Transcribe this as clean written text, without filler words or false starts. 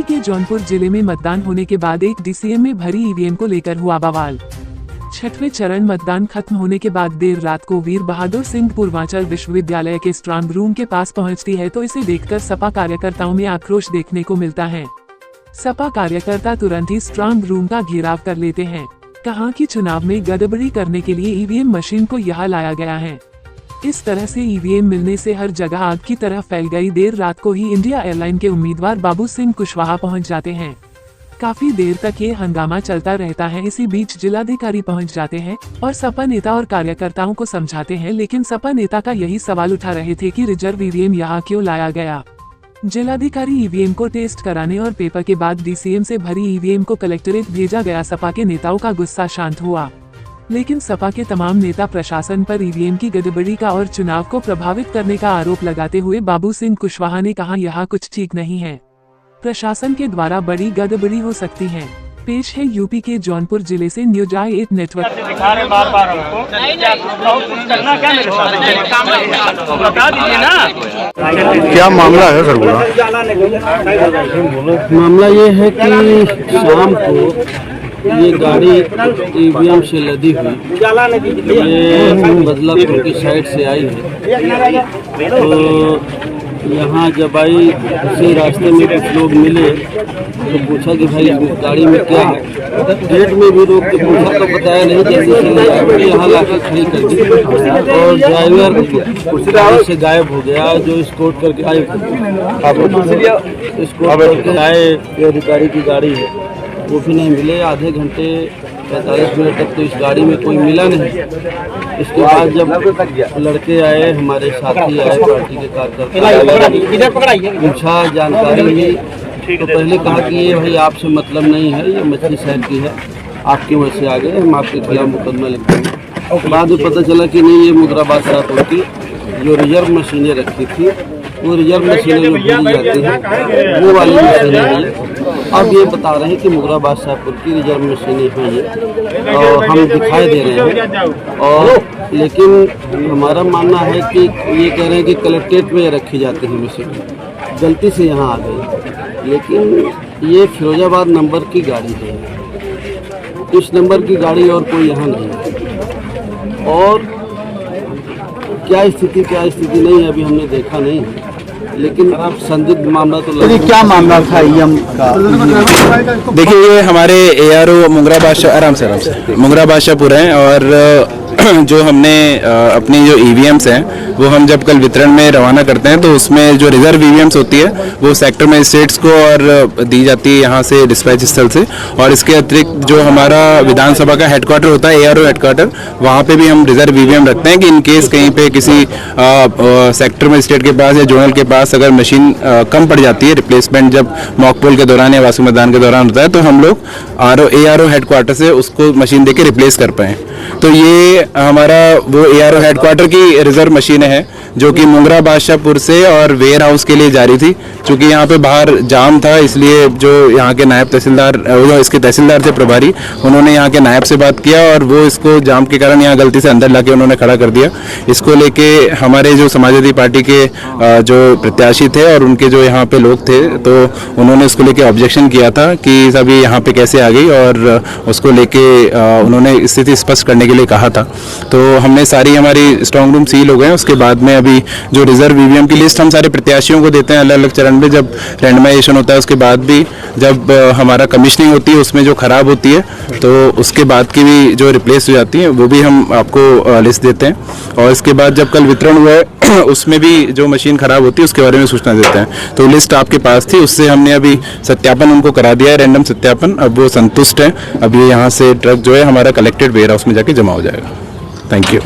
के जौनपुर जिले में मतदान होने के बाद एक डीसीएम में भरी ईवीएम को लेकर हुआ बवाल। छठवें चरण मतदान खत्म होने के बाद देर रात को वीर बहादुर सिंह पूर्वांचल विश्वविद्यालय के स्ट्रांग रूम के पास पहुंचती है तो इसे देखकर सपा कार्यकर्ताओं में आक्रोश देखने को मिलता है। सपा कार्यकर्ता तुरंत ही स्ट्रांग रूम का घेराव कर लेते हैं। कहा कि चुनाव में गड़बड़ी करने के लिए ईवीएम मशीन को यहाँ लाया गया है। इस तरह से ईवीएम मिलने से हर जगह आग की तरह फैल गई। देर रात को ही इंडिया एयरलाइन के उम्मीदवार बाबू सिंह कुशवाहा पहुंच जाते हैं। काफी देर तक ये हंगामा चलता रहता है। इसी बीच जिलाधिकारी पहुंच जाते हैं और सपा नेता और कार्यकर्ताओं को समझाते हैं, लेकिन सपा नेता का यही सवाल उठा रहे थे कि रिजर्व ईवीएम यहाँ क्यों लाया गया। जिलाधिकारी ईवीएम को टेस्ट कराने और पेपर के बाद डीसीएम से भरी ईवीएम को कलेक्टरेट भेजा गया। सपा के नेताओं का गुस्सा शांत हुआ, लेकिन सपा के तमाम नेता प्रशासन पर ईवीएम की गड़बड़ी का और चुनाव को प्रभावित करने का आरोप लगाते हुए बाबू सिंह कुशवाहा ने कहा, यहाँ कुछ ठीक नहीं है, प्रशासन के द्वारा बड़ी गड़बड़ी हो सकती है। पेश है यूपी के जौनपुर जिले से न्यूज आई 8 नेटवर्क। दिखा रहे बार-बार हमको, कुछ करना क्या मेरे साथ, बता दीजिए ना। क्या मामला है सर? मामला ये है कि शाम को ये गाड़ी ईवीएम से लदी हुई ये बदलापुर की साइड से आई है। तो यहाँ जब आई उसी रास्ते में कुछ लोग मिले तो पूछा कि भाई इस गाड़ी में क्या है। गेट में भी रोक के पूछा तो बताया नहीं, जैसे चले आए यहाँ लाके खड़ी कर दी और ड्राइवर गाड़ी से गायब हो गया। जो स्कॉट करके आए अधिकारी की गाड़ी है वो भी नहीं मिले। आधे घंटे 45 मिनट तक तो इस गाड़ी में कोई मिला नहीं। इसके बाद जब लड़के आए, हमारे साथी आए, पार्टी के कार्यकर्ता, पूछा जानकारी ली तो पहले कहा कि ये भाई आपसे मतलब नहीं है, ये मछली शहर की है, आपकी वजह से आ गए, हम आपके खिलाफ मुकदमा लिख देंगे। बाद में पता चला कि नहीं, ये मुद्राबाद साहब की जो रिजर्व मशीनें रखी थी वो रिजर्व मशीनें जो भेजी जाती हैं वो वाली मशीनें हैं। अब ये बता रहे हैं कि मुगराबाद शाहपुर की रिजर्व मशीनें हैं ये, और हम दिखाई दे रहे हैं। और लेकिन हमारा मानना है कि ये कह रहे हैं कि कलेक्ट्रेट में रखी जाती है मशीन, गलती से यहाँ आ गई। लेकिन ये फिरोजाबाद नंबर की गाड़ी है, इस नंबर की गाड़ी और कोई यहाँ नहीं है। और क्या स्थिति नहीं है अभी हमने देखा नहीं है, लेकिन संदिग्ध मामला तो लगा। क्या मामला था ईवीएम का? देखिए, ये हमारे एआरओ मुंगरा बादशाहपुर हैं और जो हमने अपनी जो ईवीएम्स हैं वो हम जब कल वितरण में रवाना करते हैं तो उसमें जो रिजर्व ईवीएम्स होती है वो सेक्टर मजिस्ट्रेट्स को और दी जाती है यहाँ से डिस्पैच स्थल से। और इसके अतिरिक्त जो हमारा विधानसभा का हेडक्वार्टर होता है, एआरओ हेडक्वार्टर, वहाँ पे भी हम रिजर्व ईवीएम रखते हैं कि इन केस कहीं पे किसी सेक्टर मजिस्ट्रेट के पास या जोनल के पास अगर मशीन कम पड़ जाती है, रिप्लेसमेंट जब मॉक पोल के दौरान या वास्तविक मतदान के दौरान होता है, तो हम लोग एआरओ हेडक्वार्टर से उसको मशीन देके रिप्लेस कर पाएँ। तो ये हमारा वो एआरओ हेडक्वार्टर की रिजर्व मशीनें हैं जो कि मुंगरा बादशाहपुर से और वेयर हाउस के लिए जारी थी। क्योंकि यहाँ पे बाहर जाम था, इसलिए जो यहाँ के नायब तहसीलदार, इसके तहसीलदार थे प्रभारी, उन्होंने यहाँ के नायब से बात किया और वो इसको जाम के कारण यहाँ गलती से अंदर लाके उन्होंने खड़ा कर दिया। इसको लेके हमारे जो समाजवादी पार्टी के जो प्रत्याशी थे और उनके जो यहाँ पे लोग थे, तो उन्होंने उसको लेके ऑब्जेक्शन किया था कि सभी यहाँ पे कैसे आ गई, और उसको लेके उन्होंने स्थिति स्पष्ट करने के लिए कहा था। तो हमने सारी हमारी स्ट्रांग रूम सील हो गए। उसके बाद में अभी जो रिजर्व ईवीएम की लिस्ट हम सारे प्रत्याशियों को देते हैं अलग अलग चरण में, जब रैंडमाइजेशन होता है उसके बाद भी, जब हमारा कमीशनिंग होती है उसमें जो खराब होती है तो उसके बाद की भी जो रिप्लेस हो जाती है वो भी हम आपको लिस्ट देते हैं। और इसके बाद जब कल वितरण हुआ है उसमें भी जो मशीन खराब होती है उसके बारे में सूचना देते हैं। तो लिस्ट आपके पास थी, उससे हमने अभी सत्यापन उनको करा दिया है, रैंडम सत्यापन। अब वो संतुष्ट हैं। अब ये यहाँ से ट्रक जो है हमारा कलेक्टेड वेयर हाउस में जाके जमा हो जाएगा। Thank you.